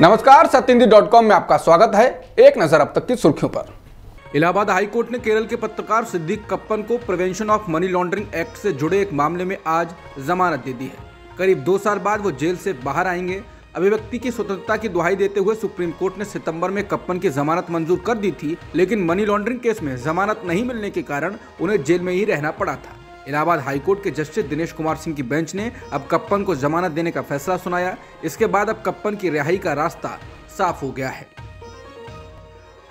नमस्कार, सत्येंद्र.com में आपका स्वागत है। एक नजर अब तक की सुर्खियों पर। इलाहाबाद हाईकोर्ट ने केरल के पत्रकार सिद्दीक कप्पन को prevention of money laundering act से जुड़े एक मामले में आज जमानत दे दी है। करीब 2 साल बाद वो जेल से बाहर आएंगे। अभिव्यक्ति की स्वतंत्रता की दुहाई देते हुए सुप्रीम कोर्ट ने सितंबर में कप्पन की जमानत मंजूर कर दी थी, लेकिन मनी लॉन्ड्रिंग केस में जमानत नहीं मिलने के कारण उन्हें जेल में ही रहना पड़ा था। इलाहाबाद हाईकोर्ट के जस्टिस दिनेश कुमार सिंह की बेंच ने अब कप्पन को जमानत देने का फैसला सुनाया। इसके बाद अब कप्पन की रिहाई का रास्ता साफ हो गया है।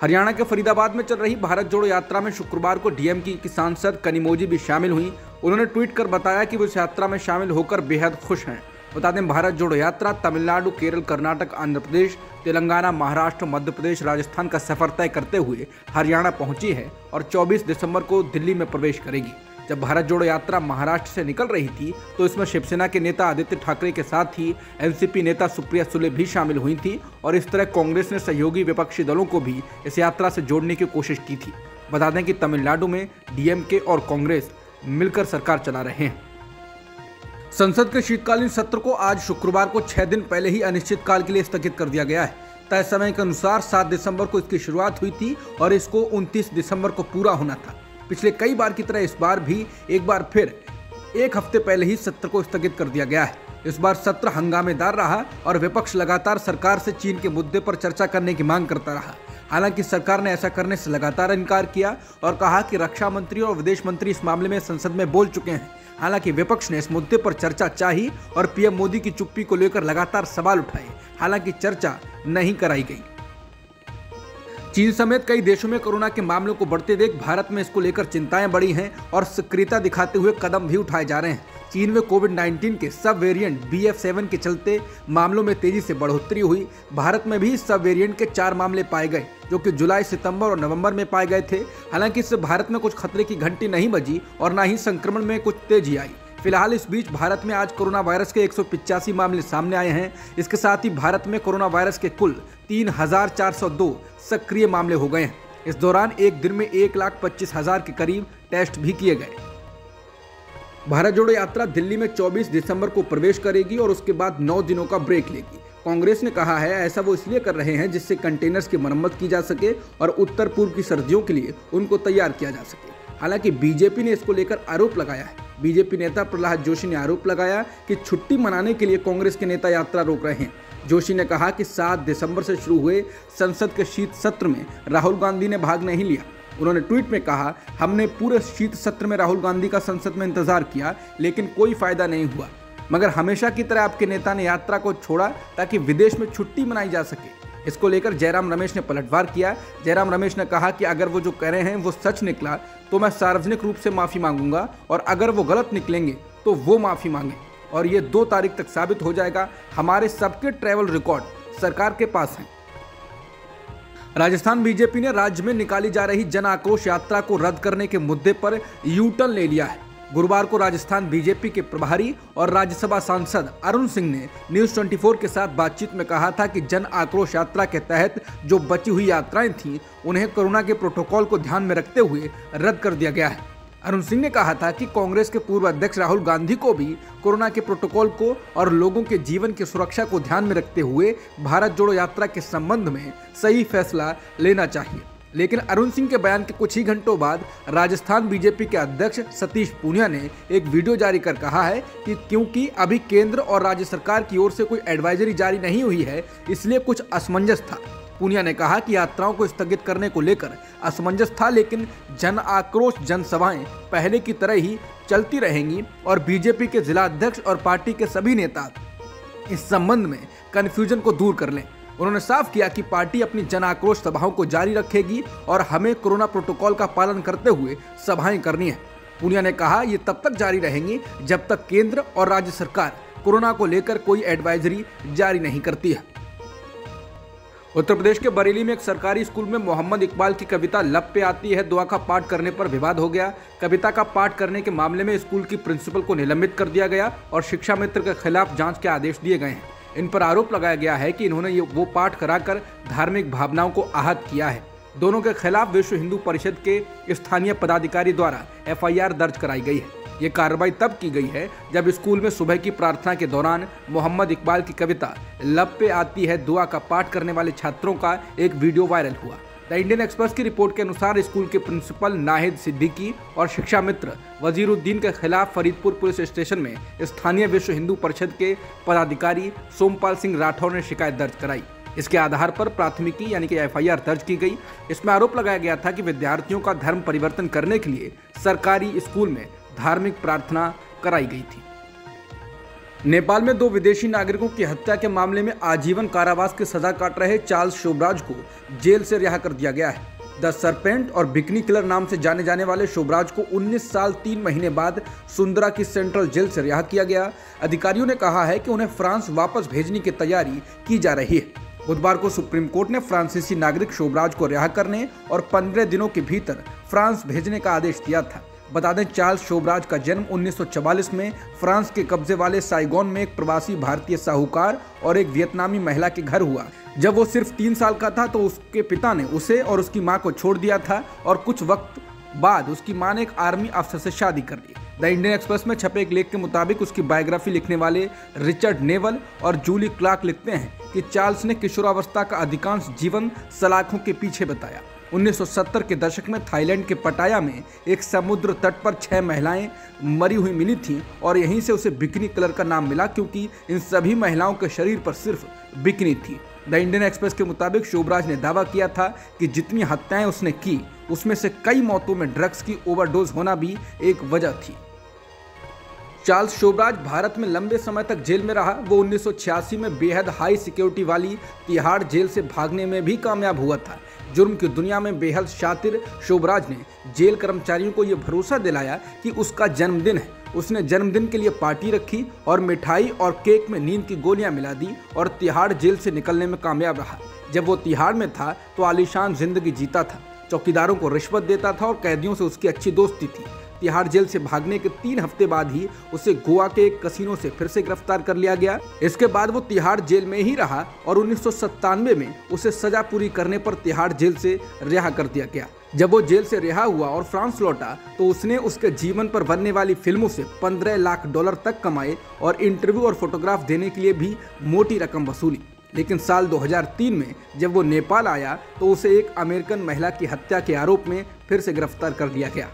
हरियाणा के फरीदाबाद में चल रही भारत जोड़ो यात्रा में शुक्रवार को डीएमके की सांसद कनिमोझी भी शामिल हुई। उन्होंने ट्वीट कर बताया कि वो इस यात्रा में शामिल होकर बेहद खुश हैं। बता दें, भारत जोड़ो यात्रा तमिलनाडु, केरल, कर्नाटक, आंध्र प्रदेश, तेलंगाना, महाराष्ट्र, मध्य प्रदेश, राजस्थान का सफर तय करते हुए हरियाणा पहुंची है और 24 दिसंबर को दिल्ली में प्रवेश करेगी। जब भारत जोड़ो यात्रा महाराष्ट्र से निकल रही थी तो इसमें शिवसेना के नेता आदित्य ठाकरे के साथ ही एनसीपी नेता सुप्रिया सुले भी शामिल हुई थी और इस तरह कांग्रेस ने सहयोगी विपक्षी दलों को भी इस यात्रा से जोड़ने की कोशिश की थी। बता दें कि तमिलनाडु में डीएमके और कांग्रेस मिलकर सरकार चला रहे हैं। संसद के शीतकालीन सत्र को आज शुक्रवार को 6 दिन पहले ही अनिश्चितकाल के लिए स्थगित कर दिया गया है। तय समय के अनुसार 7 दिसंबर को इसकी शुरुआत हुई थी और इसको 29 दिसंबर को पूरा होना था। पिछले कई बार की तरह इस बार भी एक बार फिर 1 हफ्ते पहले ही सत्र को स्थगित कर दिया गया है। इस बार सत्र हंगामेदार रहा और विपक्ष लगातार सरकार से चीन के मुद्दे पर चर्चा करने की मांग करता रहा। हालांकि सरकार ने ऐसा करने से लगातार इनकार किया और कहा कि रक्षा मंत्री और विदेश मंत्री इस मामले में संसद में बोल चुके हैं। हालांकि विपक्ष ने इस मुद्दे पर चर्चा चाही और पीएम मोदी की चुप्पी को लेकर लगातार सवाल उठाए। हालांकि चर्चा नहीं कराई गई। चीन समेत कई देशों में कोरोना के मामलों को बढ़ते देख भारत में इसको लेकर चिंताएं बढ़ी हैं और सक्रियता दिखाते हुए कदम भी उठाए जा रहे हैं। चीन में कोविड-19 के सब वेरिएंट BF7 के चलते मामलों में तेजी से बढ़ोतरी हुई। भारत में भी इस सब वेरिएंट के 4 मामले पाए गए, जो कि जुलाई, सितंबर और नवंबर में पाए गए थे। हालांकि इससे भारत में कुछ खतरे की घंटी नहीं बजी और न ही संक्रमण में कुछ तेजी आई। फिलहाल इस बीच भारत में आज कोरोना वायरस के 185 मामले सामने आए हैं। इसके साथ ही भारत में कोरोना वायरस के कुल 3,402 सक्रिय मामले हो गए हैं। इस दौरान एक दिन में 1,25,000 के करीब टेस्ट भी किए गए। भारत जोड़ो यात्रा दिल्ली में 24 दिसंबर को प्रवेश करेगी और उसके बाद 9 दिनों का ब्रेक लेगी। कांग्रेस ने कहा है ऐसा वो इसलिए कर रहे हैं जिससे कंटेनर्स की मरम्मत की जा सके और उत्तर पूर्व की सर्दियों के लिए उनको तैयार किया जा सके। हालांकि बीजेपी ने इसको लेकर आरोप लगाया है। बीजेपी नेता प्रहलाद जोशी ने आरोप लगाया कि छुट्टी मनाने के लिए कांग्रेस के नेता यात्रा रोक रहे हैं। जोशी ने कहा कि 7 दिसंबर से शुरू हुए संसद के शीत सत्र में राहुल गांधी ने भाग नहीं लिया। उन्होंने ट्वीट में कहा, हमने पूरे शीत सत्र में राहुल गांधी का संसद में इंतजार किया, लेकिन कोई फायदा नहीं हुआ। मगर हमेशा की तरह आपके नेता ने यात्रा को छोड़ा ताकि विदेश में छुट्टी मनाई जा सके। इसको लेकर जयराम रमेश ने पलटवार किया। जयराम रमेश ने कहा कि अगर वो जो कह रहे हैं वो सच निकला तो मैं सार्वजनिक रूप से माफ़ी मांगूंगा और अगर वो गलत निकलेंगे तो वो माफ़ी मांगे और ये 2 तारीख तक साबित हो जाएगा। हमारे सबके ट्रैवल रिकॉर्ड सरकार के पास हैं। राजस्थान बीजेपी ने राज्य में निकाली जा रही जन आक्रोश यात्रा को रद्द करने के मुद्दे पर यू-टर्न ले लिया है। गुरुवार को राजस्थान बीजेपी के प्रभारी और राज्यसभा सांसद अरुण सिंह ने न्यूज़ 24 के साथ बातचीत में कहा था कि जन आक्रोश यात्रा के तहत जो बची हुई यात्राएं थीं, उन्हें कोरोना के प्रोटोकॉल को ध्यान में रखते हुए रद्द कर दिया गया है। अरुण सिंह ने कहा था कि कांग्रेस के पूर्व अध्यक्ष राहुल गांधी को भी कोरोना के प्रोटोकॉल को और लोगों के जीवन की सुरक्षा को ध्यान में रखते हुए भारत जोड़ो यात्रा के संबंध में सही फैसला लेना चाहिए। लेकिन अरुण सिंह के बयान के कुछ ही घंटों बाद राजस्थान बीजेपी के अध्यक्ष सतीश पूनिया ने एक वीडियो जारी कर कहा है कि क्योंकि अभी केंद्र और राज्य सरकार की ओर से कोई एडवाइजरी जारी नहीं हुई है, इसलिए कुछ असमंजस था। पूनिया ने कहा कि यात्राओं को स्थगित करने को लेकर असमंजस था, लेकिन जन आक्रोश जनसभाएं पहले की तरह ही चलती रहेंगी और बीजेपी के जिला अध्यक्ष और पार्टी के सभी नेता इस संबंध में कन्फ्यूजन को दूर कर लें। उन्होंने साफ किया कि पार्टी अपनी जन आक्रोश सभाओं को जारी रखेगी और हमें कोरोना प्रोटोकॉल का पालन करते हुए सभाएं करनी है। पूनिया ने कहा ये तब तक जारी रहेंगी जब तक केंद्र और राज्य सरकार कोरोना को लेकर कोई एडवाइजरी जारी नहीं करती है। उत्तर प्रदेश के बरेली में एक सरकारी स्कूल में मोहम्मद इकबाल की कविता लब पे आती है दुआ का पाठ करने पर विवाद हो गया। कविता का पाठ करने के मामले में स्कूल की प्रिंसिपल को निलंबित कर दिया गया और शिक्षा मित्र के खिलाफ जांच के आदेश दिए गए हैं। इन पर आरोप लगाया गया है कि इन्होंने वो पाठ कराकर धार्मिक भावनाओं को आहत किया है। दोनों के खिलाफ विश्व हिंदू परिषद के स्थानीय पदाधिकारी द्वारा FIR दर्ज कराई गई है। ये कार्रवाई तब की गई है जब स्कूल में सुबह की प्रार्थना के दौरान मोहम्मद इकबाल की कविता लब पे आती है दुआ का पाठ करने वाले छात्रों का एक वीडियो वायरल हुआ। द इंडियन एक्सप्रेस की रिपोर्ट के अनुसार स्कूल के प्रिंसिपल नाहिद सिद्दीकी और शिक्षा मित्र वजीरुद्दीन के खिलाफ फरीदपुर पुलिस स्टेशन में स्थानीय विश्व हिंदू परिषद के पदाधिकारी सोमपाल सिंह राठौर ने शिकायत दर्ज कराई। इसके आधार पर प्राथमिकी यानी कि FIR दर्ज की गई। इसमें आरोप लगाया गया था कि विद्यार्थियों का धर्म परिवर्तन करने के लिए सरकारी स्कूल में धार्मिक प्रार्थना कराई गई थी। नेपाल में 2 विदेशी नागरिकों की हत्या के मामले में आजीवन कारावास की सजा काट रहे चार्ल्स शोभराज को जेल से रिहा कर दिया गया है। द सरपेंट और बिकनी किलर नाम से जाने जाने वाले शोभराज को 19 साल 3 महीने बाद सुंदरा की सेंट्रल जेल से रिहा किया गया। अधिकारियों ने कहा है कि उन्हें फ्रांस वापस भेजने की तैयारी की जा रही है। बुधवार को सुप्रीम कोर्ट ने फ्रांसीसी नागरिक शोभराज को रिहा करने और 15 दिनों के भीतर फ्रांस भेजने का आदेश दिया था। बता दें, चार्ल्स शोभराज का जन्म 1944 में फ्रांस के कब्जे वाले साइगोन में एक प्रवासी भारतीय साहूकार और एक वियतनामी महिला के घर हुआ। जब वो सिर्फ 3 साल का था तो उसके पिता ने उसे और उसकी मां को छोड़ दिया था और कुछ वक्त बाद उसकी मां ने एक आर्मी अफसर से शादी कर ली। द इंडियन एक्सप्रेस में छपे एक लेख के मुताबिक उसकी बायोग्राफी लिखने वाले रिचर्ड नेवल और जूली क्लार्क लिखते हैं कि चार्ल्स ने किशोरावस्था का अधिकांश जीवन सलाखों के पीछे बताया। 1970 के दशक में थाईलैंड के पटाया में एक समुद्र तट पर 6 महिलाएं मरी हुई मिली थीं और यहीं से उसे बिकनी कलर का नाम मिला, क्योंकि इन सभी महिलाओं के शरीर पर सिर्फ बिकनी थी। द इंडियन एक्सप्रेस के मुताबिक शोभराज ने दावा किया था कि जितनी हत्याएं उसने की उसमें से कई मौतों में ड्रग्स की ओवरडोज होना भी एक वजह थी। चार्ल्स शोभराज भारत में लंबे समय तक जेल में रहा। वो 1986 में बेहद हाई सिक्योरिटी वाली तिहाड़ जेल से भागने में भी कामयाब हुआ था। जुर्म की दुनिया में बेहद शातिर शोभराज ने जेल कर्मचारियों को यह भरोसा दिलाया कि उसका जन्मदिन है। उसने जन्मदिन के लिए पार्टी रखी और मिठाई और केक में नींद की गोलियां मिला दी और तिहाड़ जेल से निकलने में कामयाब रहा। जब वो तिहाड़ में था तो आलीशान जिंदगी जीता था, चौकीदारों को रिश्वत देता था और कैदियों से उसकी अच्छी दोस्ती थी। तिहाड़ जेल से भागने के 3 हफ्ते बाद ही उसे गोवा के एक कसिनो से फिर से गिरफ्तार कर लिया गया। इसके बाद वो तिहाड़ जेल में ही रहा और 1997 में उसे सजा पूरी करने पर तिहाड़ जेल से रिहा कर दिया गया। जब वो जेल से रिहा हुआ और फ्रांस लौटा तो उसने उसके जीवन पर बनने वाली फिल्मों से $15 लाख तक कमाए और इंटरव्यू और फोटोग्राफ देने के लिए भी मोटी रकम वसूली। लेकिन साल 2003 में जब वो नेपाल आया तो उसे एक अमेरिकन महिला की हत्या के आरोप में फिर से गिरफ्तार कर लिया गया।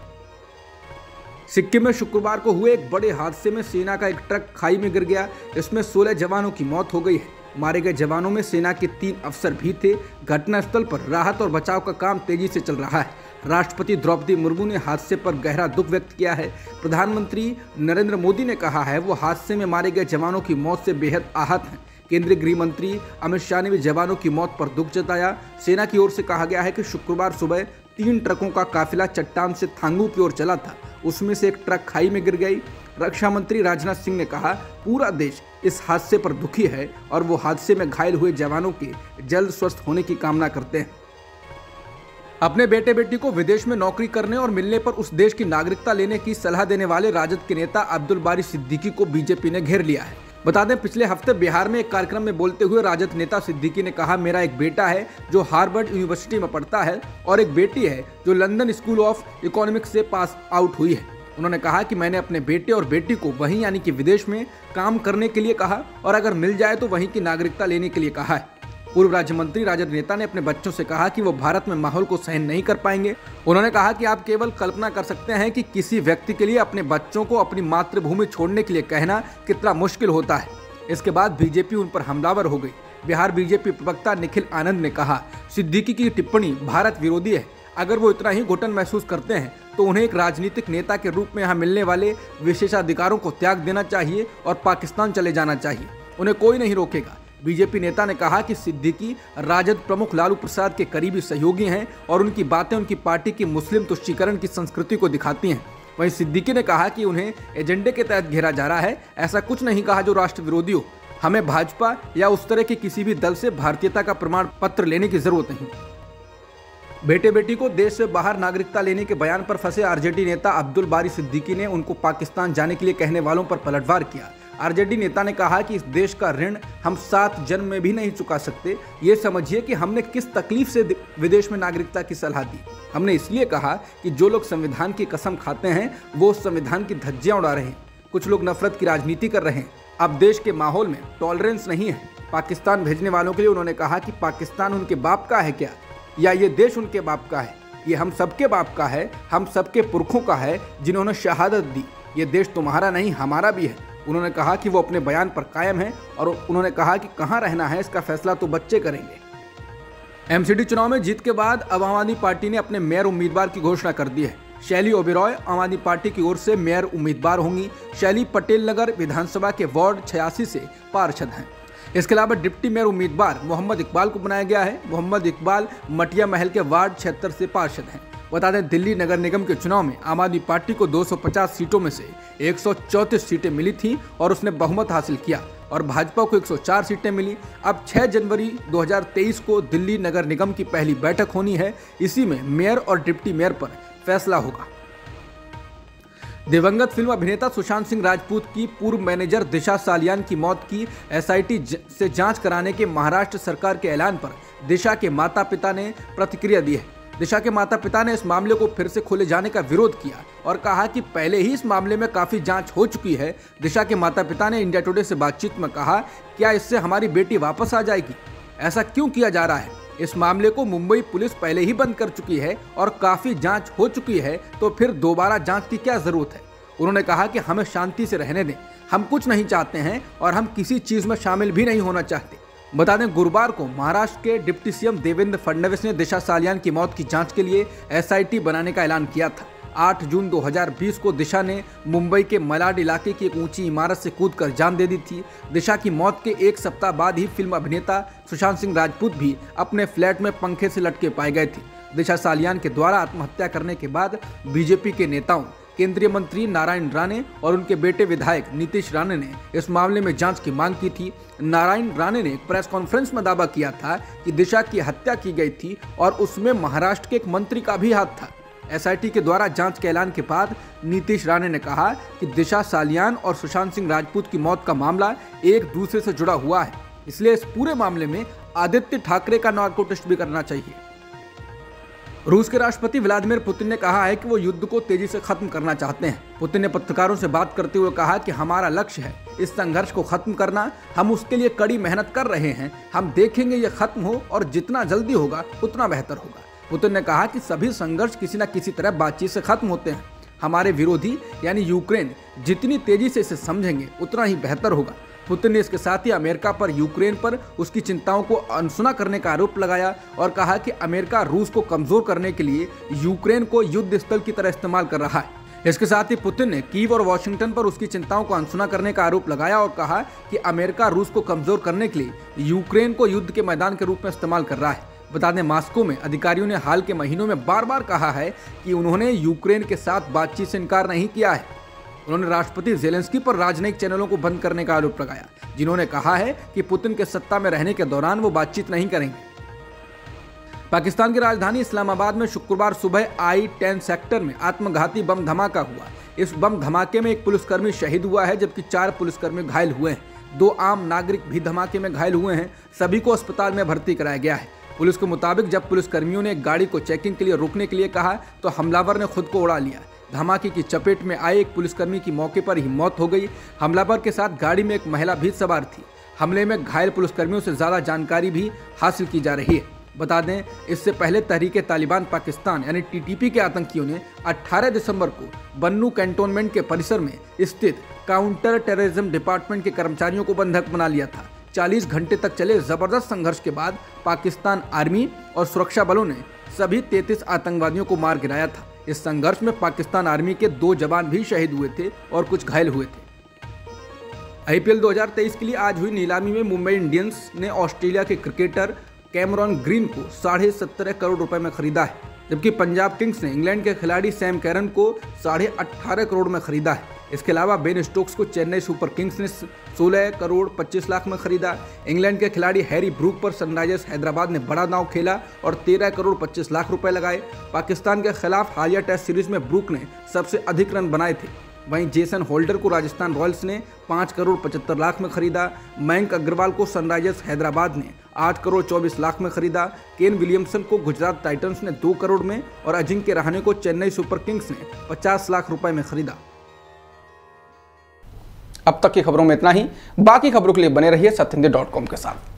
सिक्किम में शुक्रवार को हुए एक बड़े हादसे में सेना का एक ट्रक खाई में गिर गया। इसमें 16 जवानों की मौत हो गई है। मारे गए जवानों में सेना के 3 अफसर भी थे। घटनास्थल पर राहत और बचाव का काम तेजी से चल रहा है। राष्ट्रपति द्रौपदी मुर्मू ने हादसे पर गहरा दुख व्यक्त किया है। प्रधानमंत्री नरेंद्र मोदी ने कहा है वो हादसे में मारे गए जवानों की मौत से बेहद आहत हैं। केंद्रीय गृह मंत्री अमित शाह ने भी जवानों की मौत पर दुख जताया। सेना की ओर से कहा गया है कि शुक्रवार सुबह 3 ट्रकों का काफिला चट्टान से थांगू की ओर चला था। उसमें से एक ट्रक खाई में गिर गई। रक्षा मंत्री राजनाथ सिंह ने कहा पूरा देश इस हादसे पर दुखी है और वो हादसे में घायल हुए जवानों के जल्द स्वस्थ होने की कामना करते हैं। अपने बेटे बेटी को विदेश में नौकरी करने और मिलने पर उस देश की नागरिकता लेने की सलाह देने वाले राजद के नेता अब्दुल बारी सिद्दीकी को बीजेपी ने घेर लिया है। बता दें, पिछले हफ्ते बिहार में एक कार्यक्रम में बोलते हुए राजद नेता सिद्दीकी ने कहा मेरा एक बेटा है जो हार्वर्ड यूनिवर्सिटी में पढ़ता है और एक बेटी है जो लंदन स्कूल ऑफ इकोनॉमिक्स से पास आउट हुई है। उन्होंने कहा कि मैंने अपने बेटे और बेटी को वहीं यानी कि विदेश में काम करने के लिए कहा और अगर मिल जाए तो वहीं की नागरिकता लेने के लिए कहा है। पूर्व राज्य मंत्री राजद नेता ने अपने बच्चों से कहा कि वो भारत में माहौल को सहन नहीं कर पाएंगे। उन्होंने कहा कि आप केवल कल्पना कर सकते हैं कि किसी व्यक्ति के लिए अपने बच्चों को अपनी मातृभूमि छोड़ने के लिए कहना कितना मुश्किल होता है। इसके बाद बीजेपी उन पर हमलावर हो गई। बिहार बीजेपी प्रवक्ता निखिल आनंद ने कहा सिद्दीकी की टिप्पणी भारत विरोधी है। अगर वो इतना ही घुटन महसूस करते हैं तो उन्हें एक राजनीतिक नेता के रूप में यहाँ मिलने वाले विशेषाधिकारों को त्याग देना चाहिए और पाकिस्तान चले जाना चाहिए। उन्हें कोई नहीं रोकेगा। बीजेपी नेता ने कहा कि सिद्दीकी राजद प्रमुख लालू प्रसाद के करीबी सहयोगी हैं और उनकी बातें उनकी पार्टी की मुस्लिम तुष्टीकरण की संस्कृति को दिखाती हैं। वहीं सिद्दीकी ने कहा कि उन्हें एजेंडे के तहत घेरा जा रहा है। ऐसा कुछ नहीं कहा जो राष्ट्र विरोधी हो। हमें भाजपा या उस तरह के किसी भी दल से भारतीयता का प्रमाण पत्र लेने की जरूरत नहीं। बेटे बेटी को देश से बाहर नागरिकता लेने के बयान पर फंसे आरजेडी नेता अब्दुल बारी सिद्दीकी ने उनको पाकिस्तान जाने के लिए कहने वालों पर पलटवार किया। आरजेडी नेता ने कहा कि इस देश का ऋण हम 7 जन्म में भी नहीं चुका सकते। ये समझिए कि हमने किस तकलीफ से विदेश में नागरिकता की सलाह दी। हमने इसलिए कहा कि जो लोग संविधान की कसम खाते हैं वो संविधान की धज्जियां उड़ा रहे हैं। कुछ लोग नफरत की राजनीति कर रहे हैं। अब देश के माहौल में टॉलरेंस नहीं है। पाकिस्तान भेजने वालों के लिए उन्होंने कहा कि पाकिस्तान उनके बाप का है क्या, या ये देश उनके बाप का है? ये हम सबके बाप का है, हम सबके पुरखों का है जिन्होंने शहादत दी। ये देश तुम्हारा नहीं हमारा भी है। उन्होंने कहा कि वो अपने बयान पर कायम है और उन्होंने कहा कि कहाँ रहना है इसका फैसला तो बच्चे करेंगे। एमसीडी चुनाव में जीत के बाद अब आम आदमी पार्टी ने अपने मेयर उम्मीदवार की घोषणा कर दी है। शैली ओबेरॉय आम आदमी पार्टी की ओर से मेयर उम्मीदवार होंगी। शैली पटेल नगर विधानसभा के वार्ड 86 से पार्षद हैं। इसके अलावा डिप्टी मेयर उम्मीदवार मोहम्मद इकबाल को बनाया गया है। मोहम्मद इकबाल मटिया महल के वार्ड 76 से पार्षद हैं। बता दें, दिल्ली नगर निगम के चुनाव में आम आदमी पार्टी को 250 सीटों में से 134 सीटें मिली थी और उसने बहुमत हासिल किया और भाजपा को 104 सीटें मिली। अब 6 जनवरी 2023 को दिल्ली नगर निगम की पहली बैठक होनी है। इसी में मेयर और डिप्टी मेयर पर फैसला होगा। दिवंगत फिल्म अभिनेता सुशांत सिंह राजपूत की पूर्व मैनेजर दिशा सालियान की मौत की एसआईटी से जांच कराने के महाराष्ट्र सरकार के ऐलान पर दिशा के माता पिता ने प्रतिक्रिया दी है। दिशा के माता पिता ने इस मामले को फिर से खोले जाने का विरोध किया और कहा कि पहले ही इस मामले में काफी जांच हो चुकी है। दिशा के माता पिता ने इंडिया टुडे से बातचीत में कहा, क्या इससे हमारी बेटी वापस आ जाएगी? ऐसा क्यों किया जा रहा है? इस मामले को मुंबई पुलिस पहले ही बंद कर चुकी है और काफी जांच हो चुकी है, तो फिर दोबारा जांच की क्या जरूरत है? उन्होंने कहा कि हमें शांति से रहने दें। हम कुछ नहीं चाहते हैं और हम किसी चीज में शामिल भी नहीं होना चाहते। बता दें, गुरुवार को महाराष्ट्र के डिप्टी सीएम देवेंद्र फडणवीस ने दिशा सालियान की मौत की जांच के लिए एसआईटी बनाने का ऐलान किया था। 8 जून 2020 को दिशा ने मुंबई के मलाड इलाके की एक ऊंची इमारत से कूदकर जान दे दी थी। दिशा की मौत के 1 सप्ताह बाद ही फिल्म अभिनेता सुशांत सिंह राजपूत भी अपने फ्लैट में पंखे से लटके पाए गए थे। दिशा सालियान के द्वारा आत्महत्या करने के बाद बीजेपी के नेताओं, केंद्रीय मंत्री नारायण राणे और उनके बेटे विधायक नीतीश राणे ने इस मामले में जांच की मांग की थी। नारायण राणे ने प्रेस कॉन्फ्रेंस में दावा किया था कि दिशा की हत्या की गई थी और उसमें महाराष्ट्र के एक मंत्री का भी हाथ था। एसआईटी के द्वारा जांच के ऐलान के बाद नीतीश राणे ने कहा कि दिशा सालियान और सुशांत सिंह राजपूत की मौत का मामला एक दूसरे से जुड़ा हुआ है, इसलिए इस पूरे मामले में आदित्य ठाकरे का नार्को टेस्ट भी करना चाहिए। रूस के राष्ट्रपति व्लादिमीर पुतिन ने कहा है कि वो युद्ध को तेजी से खत्म करना चाहते हैं। पुतिन ने पत्रकारों से बात करते हुए कहा कि हमारा लक्ष्य है इस संघर्ष को खत्म करना। हम उसके लिए कड़ी मेहनत कर रहे हैं। हम देखेंगे ये खत्म हो और जितना जल्दी होगा उतना बेहतर होगा। पुतिन ने कहा कि सभी संघर्ष किसी न किसी तरह बातचीत से खत्म होते हैं। हमारे विरोधी यानी यूक्रेन जितनी तेजी से इसे समझेंगे उतना ही बेहतर होगा। पुतिन ने इसके साथ ही अमेरिका पर यूक्रेन पर उसकी चिंताओं को अनसुना करने का आरोप लगाया और कहा कि अमेरिका रूस को कमजोर करने के लिए यूक्रेन को युद्ध स्थल की तरह इस्तेमाल कर रहा है। इसके साथ ही पुतिन ने कीव और वॉशिंगटन पर उसकी चिंताओं को अनसुना करने का आरोप लगाया और कहा कि अमेरिका रूस को कमजोर करने के लिए यूक्रेन को युद्ध के मैदान के रूप में इस्तेमाल कर रहा है। बता दें, मॉस्को में अधिकारियों ने हाल के महीनों में बार बार कहा है कि उन्होंने यूक्रेन के साथ बातचीत से इनकार नहीं किया है। उन्होंने राष्ट्रपति जेलेंस्की पर राजनयिक चैनलों को बंद करने का आरोप लगाया, जिन्होंने कहा है कि पुतिन के सत्ता में रहने के दौरान वो बातचीत नहीं करेंगे। पाकिस्तान की राजधानी इस्लामाबाद में शुक्रवार सुबह I-10 सेक्टर में आत्मघाती बम धमाका हुआ। इस बम धमाके में एक पुलिसकर्मी शहीद हुआ है जबकि 4 पुलिसकर्मी घायल हुए हैं। 2 आम नागरिक भी धमाके में घायल हुए हैं। सभी को अस्पताल में भर्ती कराया गया है। पुलिस के मुताबिक जब पुलिसकर्मियों ने गाड़ी को चेकिंग के लिए रोकने के लिए कहा तो हमलावर ने खुद को उड़ा लिया। धमाके की चपेट में आए एक पुलिसकर्मी की मौके पर ही मौत हो गई। हमलावर के साथ गाड़ी में एक महिला भी सवार थी। हमले में घायल पुलिसकर्मियों से ज्यादा जानकारी भी हासिल की जा रही है। बता दें, इससे पहले तहरीके तालिबान पाकिस्तान यानी TTP के आतंकियों ने 18 दिसंबर को बन्नू कैंटोनमेंट के परिसर में स्थित काउंटर टेररिज्म डिपार्टमेंट के कर्मचारियों को बंधक बना लिया था। 40 घंटे तक चले जबरदस्त संघर्ष के बाद पाकिस्तान आर्मी और सुरक्षा बलों ने सभी 33 आतंकवादियों को मार गिराया था। इस संघर्ष में पाकिस्तान आर्मी के 2 जवान भी शहीद हुए थे और कुछ घायल हुए थे। IPL 2023 के लिए आज हुई नीलामी में मुंबई इंडियंस ने ऑस्ट्रेलिया के क्रिकेटर कैमरॉन ग्रीन को 17.5 करोड़ रुपए में खरीदा है, जबकि पंजाब किंग्स ने इंग्लैंड के खिलाड़ी सैम कैरन को 18.5 करोड़ में खरीदा है। इसके अलावा बेन स्टोक्स को चेन्नई सुपर किंग्स ने 16 करोड़ 25 लाख में खरीदा। इंग्लैंड के खिलाड़ी हैरी ब्रूक पर सनराइजर्स हैदराबाद ने बड़ा दांव खेला और 13 करोड़ 25 लाख रुपए लगाए। पाकिस्तान के खिलाफ हालिया टेस्ट सीरीज में ब्रूक ने सबसे अधिक रन बनाए थे। वहीं जेसन होल्डर को राजस्थान रॉयल्स ने 5 करोड़ 75 लाख में खरीदा। मयंक अग्रवाल को सनराइजर्स हैदराबाद ने 8 करोड़ 24 लाख में खरीदा। केन विलियमसन को गुजरात टाइटंस ने 2 करोड़ में और अजिंक्य रहाणे को चेन्नई सुपर किंग्स ने 50 लाख रुपए में खरीदा। अब तक की खबरों में इतना ही। बाकी खबरों के लिए बने रहिए सत्येंद्र.com के साथ।